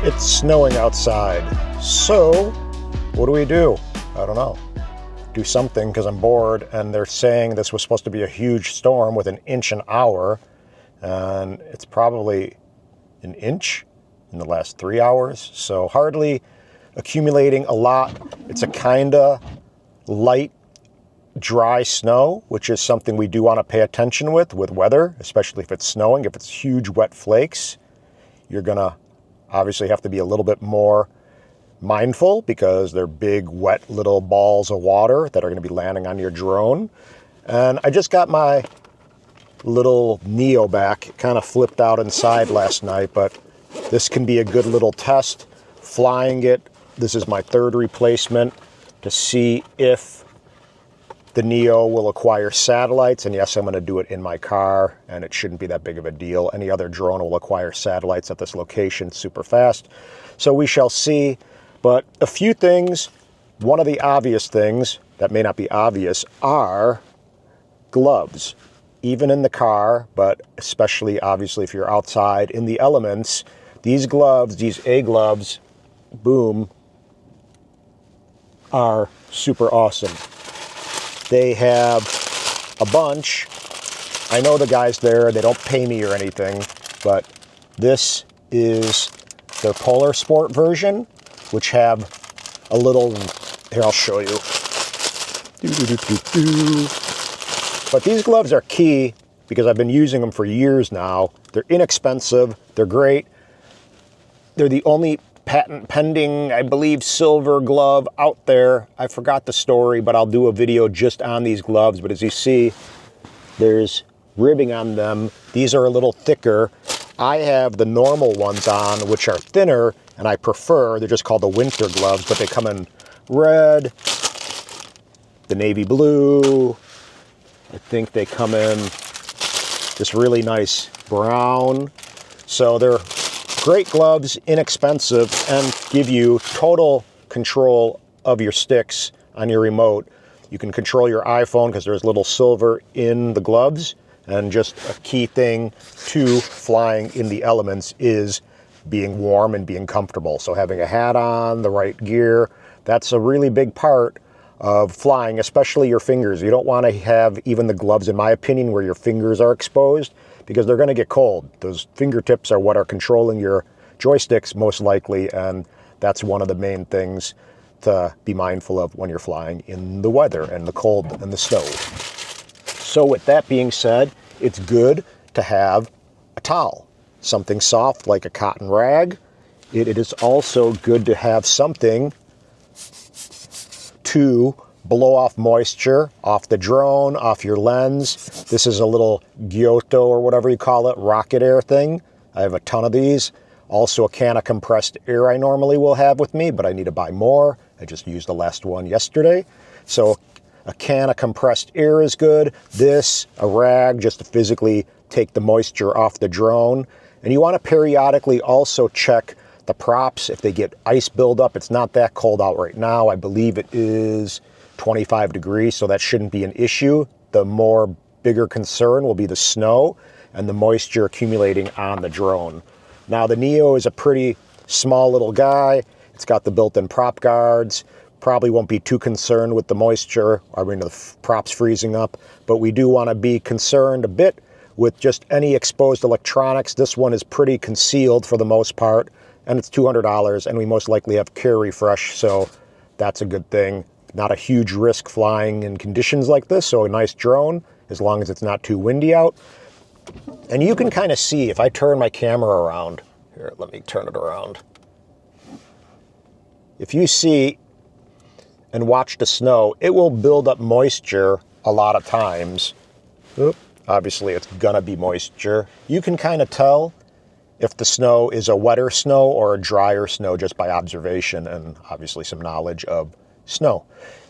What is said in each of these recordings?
It's snowing outside. So, what do? I don't know. Do something because I'm bored, and they're saying this was supposed to be a huge storm with 1 inch an hour, and it's probably 1 inch in the last 3 hours. So hardly accumulating a lot. It's a kinda light, dry snow, which is something we do want to pay attention with weather, especially if it's snowing. If it's huge wet flakes, you're gonna obviously have to be a little bit more mindful because they're big, wet little balls of water that are going to be landing on your drone. And I just got my little Neo back. It kind of flipped out inside last night, but this can be a good little test. Flying it, this is my 3rd replacement to see if the Neo will acquire satellites, and yes, I'm going to do it in my car, and it shouldn't be that big of a deal. Any other drone will acquire satellites at this location super fast. So we shall see. But a few things, one of the obvious things that may not be obvious are gloves. Even in the car, but especially obviously if you're outside in the elements, these gloves, these A gloves, boom, are super awesome. They have a bunch. I know the guys there, they don't pay me or anything, but this is their Polar Sport version, which have a little, here I'll show you. But these gloves are key because I've been using them for years now. They're inexpensive, they're great. They're the only patent pending, I believe, silver glove out there. I forgot the story, but I'll do a video just on these gloves. But as you see, there's ribbing on them. These are a little thicker. I have the normal ones on, which are thinner, and I prefer, they're just called the winter gloves, but they come in red, the navy blue. I think they come in this really nice brown. So they're great gloves, inexpensive, and give you total control of your sticks on your remote. You can control your iPhone because there's little silver in the gloves. And just a key thing to flying in the elements is being warm and being comfortable. So having a hat on, the right gear, that's a really big part of flying, especially your fingers. You don't want to have even the gloves, in my opinion, where your fingers are exposed, because they're going to get cold. Those fingertips are what are controlling your joysticks most likely, and that's one of the main things to be mindful of when you're flying in the weather and the cold and the snow. So with that being said, it's good to have a towel, something soft like a cotton rag. It is also good to have something to blow off moisture off the drone, off your lens. This is a little Giotto or whatever you call it, rocket air thing. I have a ton of these. Also a can of compressed air I normally will have with me, but I need to buy more. I just used the last one yesterday. So a can of compressed air is good. This, a rag, just to physically take the moisture off the drone. And you want to periodically also check the props if they get ice buildup. It's not that cold out right now. I believe it is 25 degrees, so that shouldn't be an issue. The more bigger concern will be the snow and the moisture accumulating on the drone. Now the Neo is a pretty small little guy. It's got the built-in prop guards. Probably won't be too concerned with the moisture, the props freezing up, but we do want to be concerned a bit with just any exposed electronics. This one is pretty concealed for the most part, and it's $200, and we most likely have Care Refresh, so that's a good thing. Not a huge risk flying in conditions like this, so a nice drone, as long as it's not too windy out. And you can kind of see, if I turn my camera around, here, let me turn it around. If you see and watch the snow, it will build up moisture a lot of times. Oop, obviously, it's gonna be moisture. You can kind of tell if the snow is a wetter snow or a drier snow just by observation and obviously some knowledge of snow.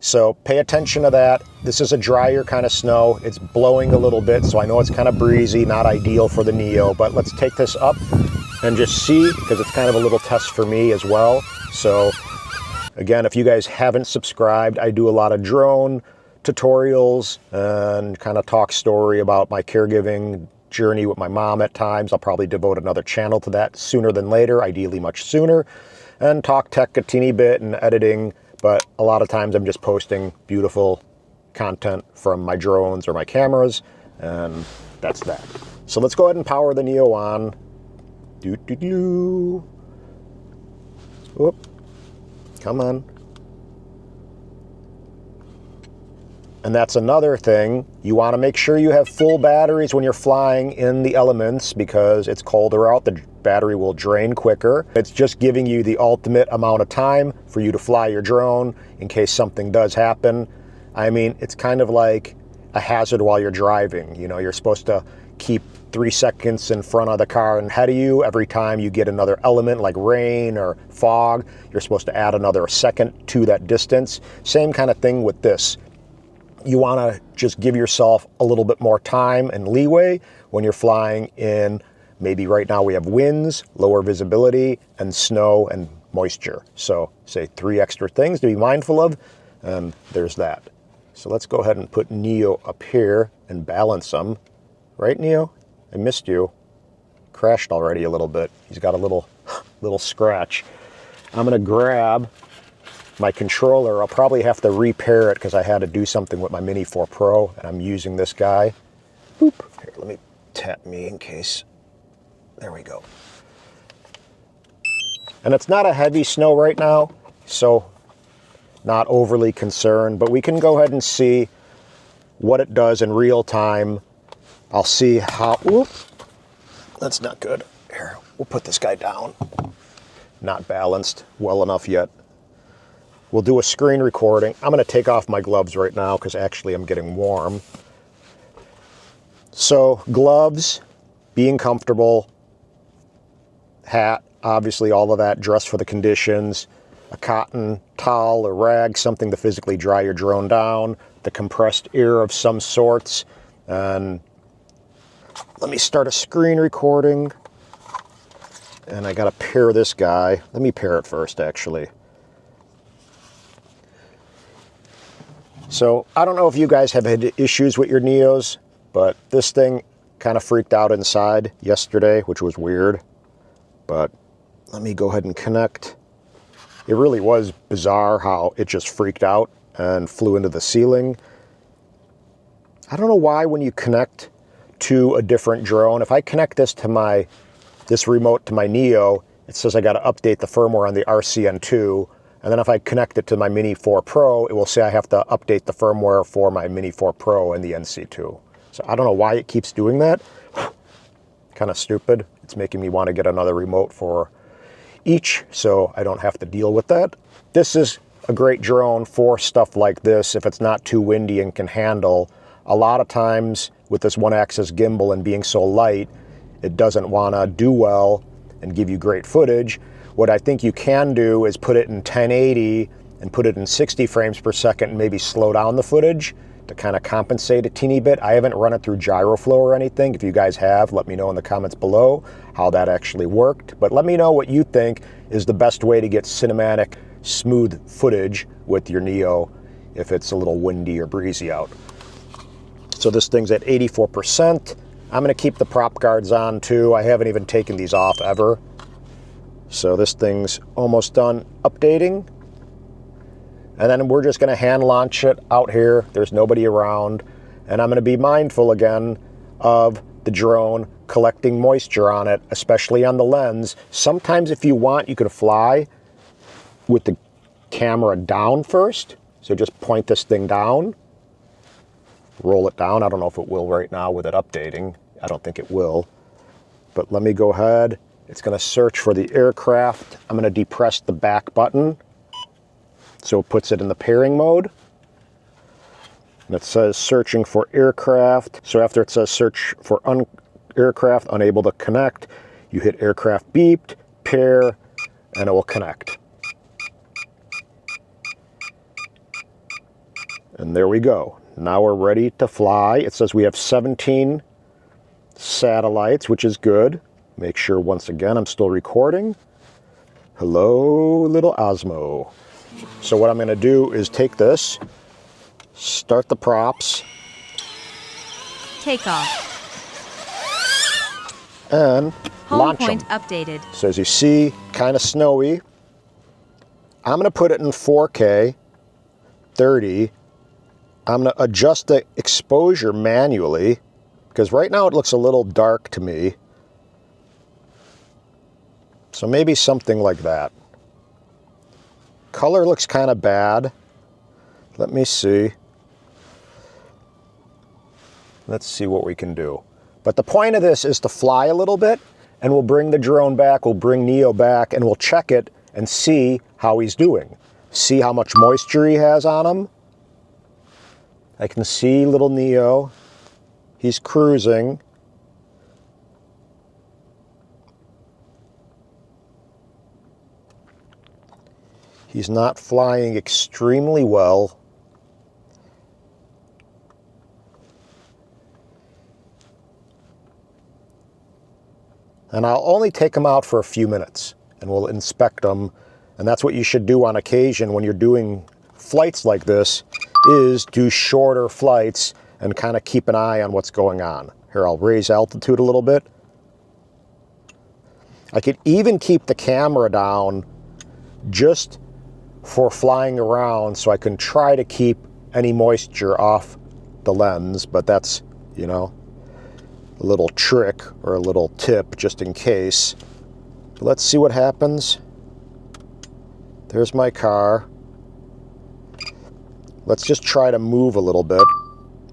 So pay attention to that. This is a drier kind of snow. It's blowing a little bit, so I know it's kind of breezy, not ideal for the Neo, but let's take this up and just see, because it's kind of a little test for me as well. So again, if you guys haven't subscribed, I do a lot of drone tutorials and kind of talk story about my caregiving journey with my mom at times. I'll probably devote another channel to that sooner than later, ideally much sooner, and talk tech a teeny bit and editing, but a lot of times I'm just posting beautiful content from my drones or my cameras, and that's that. So let's go ahead and power the Neo on. Whoop. Come on. And that's another thing. You want to make sure you have full batteries when you're flying in the elements, because it's colder out. The battery will drain quicker. It's just giving you the ultimate amount of time for you to fly your drone in case something does happen. I mean, it's kind of like a hazard while you're driving. You know, you're supposed to keep 3 seconds in front of the car and ahead of you. Every time you get another element like rain or fog, you're supposed to add another second to that distance. Same kind of thing with this. You want to just give yourself a little bit more time and leeway when you're flying in, maybe right now we have winds, lower visibility, and snow and moisture. So say 3 extra things to be mindful of, and there's that. So let's go ahead and put Neo up here and balance him. Right, Neo? I missed you. Crashed already a little bit. He's got a little scratch. I'm gonna grab my controller. I'll probably have to repair it because I had to do something with my Mini 4 Pro, and I'm using this guy. Boop. Here, let me tap me in case. There we go. And it's not a heavy snow right now, so not overly concerned, but we can go ahead and see what it does in real time. I'll see how, whoop, that's not good. Here, we'll put this guy down. Not balanced well enough yet. We'll do a screen recording. I'm gonna take off my gloves right now because actually I'm getting warm. So gloves, being comfortable, hat, obviously all of that, dress for the conditions, a cotton towel or rag, something to physically dry your drone down, the compressed air of some sorts, and let me start a screen recording. And I gotta pair this guy. Let me pair it first, actually. So I don't know if you guys have had issues with your Neos, but this thing kind of freaked out inside yesterday, which was weird. But let me go ahead and connect. It really was bizarre how it just freaked out and flew into the ceiling. I don't know why when you connect to a different drone, if I connect this to this remote to my Neo, it says I got to update the firmware on the RCN2. And then if I connect it to my Mini 4 Pro, it will say I have to update the firmware for my Mini 4 Pro and the NC2. So I don't know why it keeps doing that. Kind of stupid. It's making me want to get another remote for each so I don't have to deal with that. This is a great drone for stuff like this if it's not too windy and can handle. A lot of times with this one-axis gimbal and being so light, it doesn't want to do well and give you great footage. What I think you can do is put it in 1080 and put it in 60 frames per second and maybe slow down the footage to kind of compensate a teeny bit. I haven't run it through GyroFlow or anything. If you guys have, let me know in the comments below how that actually worked. But let me know what you think is the best way to get cinematic, smooth footage with your Neo if it's a little windy or breezy out. So this thing's at 84%. I'm gonna keep the prop guards on too. I haven't even taken these off ever. So this thing's almost done updating. And then we're just gonna hand launch it out here. There's nobody around. And I'm gonna be mindful again of the drone collecting moisture on it, especially on the lens. Sometimes if you want, you can fly with the camera down first. So just point this thing down, roll it down. I don't know if it will right now with it updating. I don't think it will. But let me go ahead. It's gonna search for the aircraft. I'm gonna depress the back button so it puts it in the pairing mode. And it says searching for aircraft. So after it says search for aircraft unable to connect, you hit aircraft beeped, pair, and it will connect. And there we go. Now we're ready to fly. It says we have 17 satellites, which is good. Make sure once again I'm still recording. Hello, little Osmo. So what I'm gonna do is take this, start the props. Take off. and launch them. Home point updated. So as you see, kind of snowy. I'm going to put it in 4K, 30. I'm going to adjust the exposure manually, because right now it looks a little dark to me. So maybe something like that. Color looks kind of bad. Let me see. Let's see what we can do. But the point of this is to fly a little bit, and we'll bring the drone back, we'll bring Neo back, and we'll check it and see how he's doing. See how much moisture he has on him. I can see little Neo. He's cruising. He's not flying extremely well. And I'll only take him out for a few minutes, and we'll inspect them. And that's what you should do on occasion when you're doing flights like this, is do shorter flights and kind of keep an eye on what's going on. Here, I'll raise altitude a little bit. I could even keep the camera down just for flying around so I can try to keep any moisture off the lens, but that's, you know, a little trick or a little tip just in case. Let's see what happens. There's my car. Let's just try to move a little bit.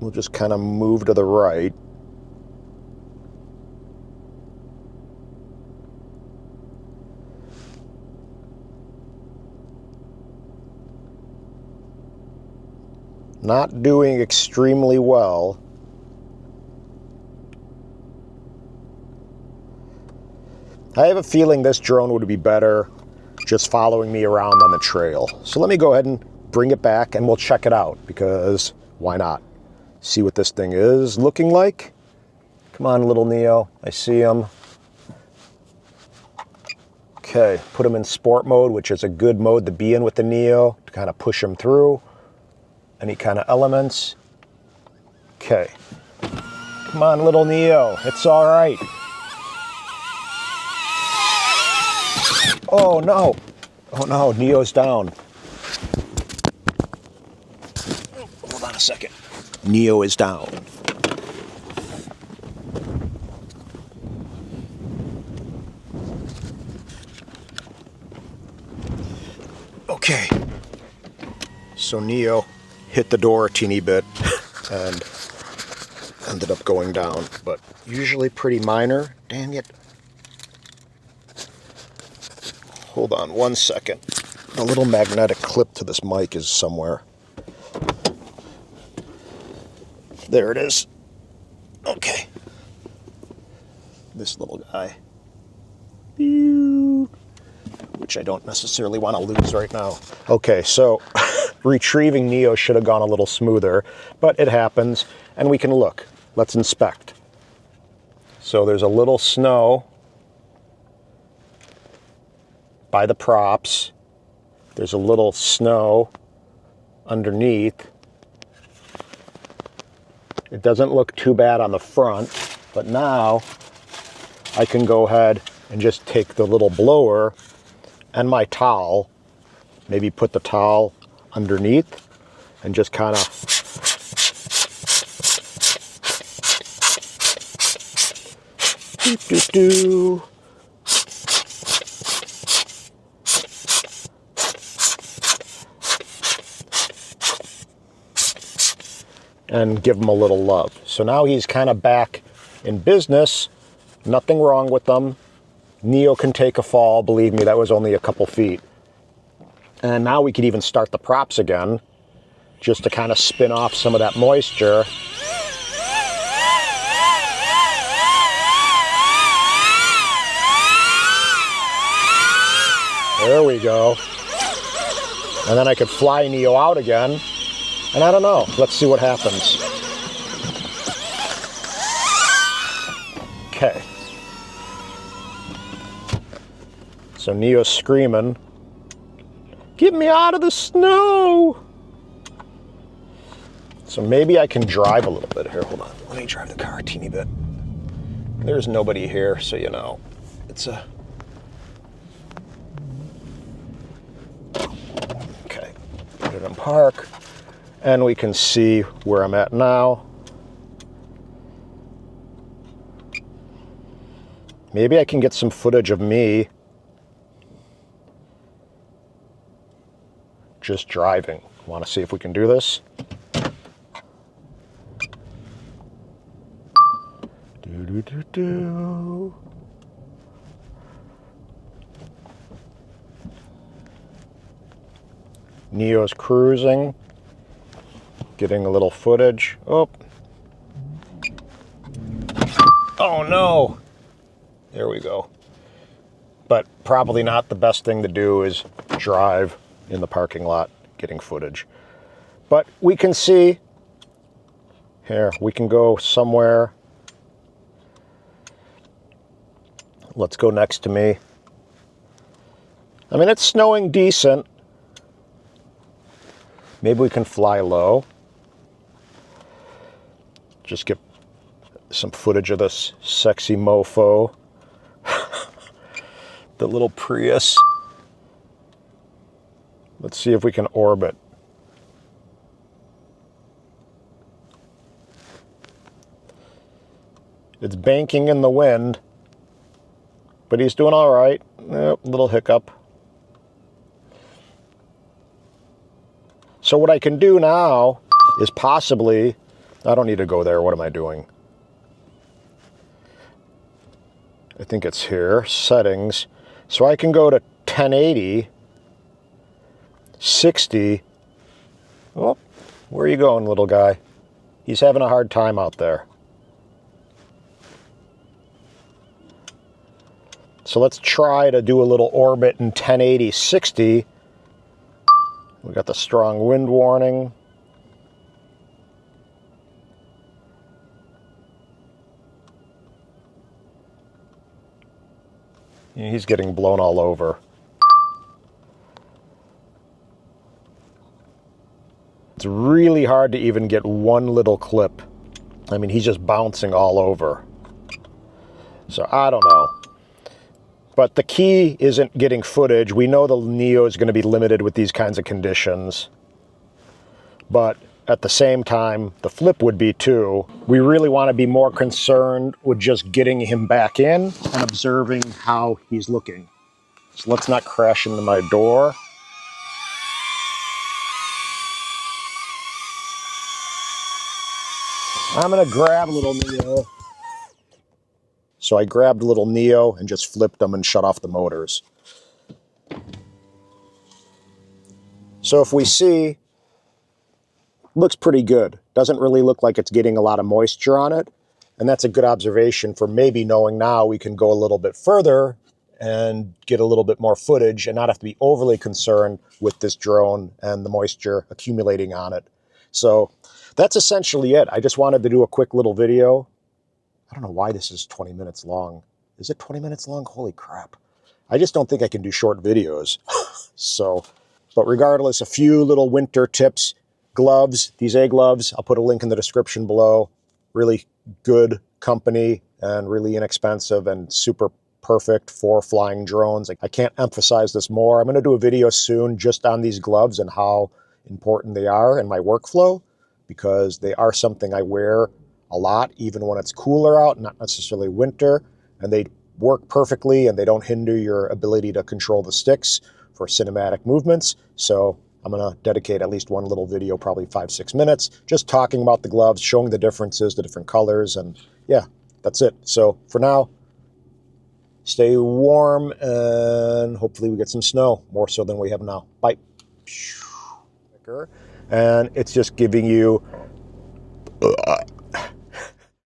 We'll just kind of move to the right. Not doing extremely well. I have a feeling this drone would be better just following me around on the trail. So let me go ahead and bring it back and we'll check it out, because why not? See what this thing is looking like. Come on, little Neo. I see him. Okay, put him in sport mode, which is a good mode to be in with the Neo, to kind of push him through any kind of elements. Okay. Come on, little Neo. It's all right. Oh, no. Oh, no. Neo's down. Hold on a second. Neo is down. Okay. So Neo hit the door a teeny bit and ended up going down, but usually pretty minor. Dang it. Hold on one second. A little magnetic clip to this mic is somewhere. There it is. Okay. This little guy. Which I don't necessarily want to lose right now. Okay, so retrieving Neo should have gone a little smoother, but it happens, and we can look. Let's inspect. So there's a little snow by the props. There's a little snow underneath. It doesn't look too bad on the front, but now I can go ahead and just take the little blower and my towel, maybe put the towel underneath and just kind of do. And give him a little love. So now he's kind of back in business. Nothing wrong with them. Neo can take a fall. Believe me, that was only a couple feet. And now we could even start the props again, just to kind of spin off some of that moisture. There we go. And then I could fly Neo out again. And I don't know. Let's see what happens. Okay. So Neo's screaming, "Get me out of the snow!" So maybe I can drive a little bit here. Hold on. Let me drive the car a teeny bit. There's nobody here, so you know, it's a... Okay, put it in park, and we can see where I'm at now. Maybe I can get some footage of me just driving. Want to see if we can do this? Do. Neo's cruising, getting a little footage. Oh no! There we go. But probably not the best thing to do is drive in the parking lot getting footage. But we can see, here, we can go somewhere. Let's go next to me. I mean, it's snowing decent. Maybe we can fly low. Just get some footage of this sexy mofo. The little Prius. Let's see if we can orbit. It's banking in the wind, but he's doing all right. Little hiccup. So what I can do now is possibly, I don't need to go there. What am I doing? I think it's here, settings. So I can go to 1080, 60. Oh, where are you going, little guy? He's having a hard time out there. So let's try to do a little orbit in 1080, 60. We got the strong wind warning. He's getting blown all over. It's really hard to even get one little clip. I mean, he's just bouncing all over. So I don't know. But the key isn't getting footage. We know the Neo is going to be limited with these kinds of conditions. But at the same time, the flip would be too. We really want to be more concerned with just getting him back in and observing how he's looking. So let's not crash into my door. I'm going to grab a little Neo. So I grabbed a little Neo and just flipped them and shut off the motors. So if we see, looks pretty good. Doesn't really look like it's getting a lot of moisture on it. And that's a good observation for maybe knowing now we can go a little bit further and get a little bit more footage and not have to be overly concerned with this drone and the moisture accumulating on it. So that's essentially it. I just wanted to do a quick little video. I don't know why this is 20 minutes long. Is it 20 minutes long? Holy crap. I just don't think I can do short videos. So, but regardless, a few little winter tips. Gloves, these A gloves, I'll put a link in the description below. Really good company and really inexpensive and super perfect for flying drones. I can't emphasize this more. I'm going to do a video soon just on these gloves and how important they are in my workflow, because they are something I wear a lot, even when it's cooler out, not necessarily winter, and they work perfectly and they don't hinder your ability to control the sticks for cinematic movements. So I'm going to dedicate at least one little video, probably 5-6 minutes, just talking about the gloves, showing the differences, the different colors, and yeah, that's it. So for now, stay warm and hopefully we get some snow, more so than we have now. Bye. And it's just giving you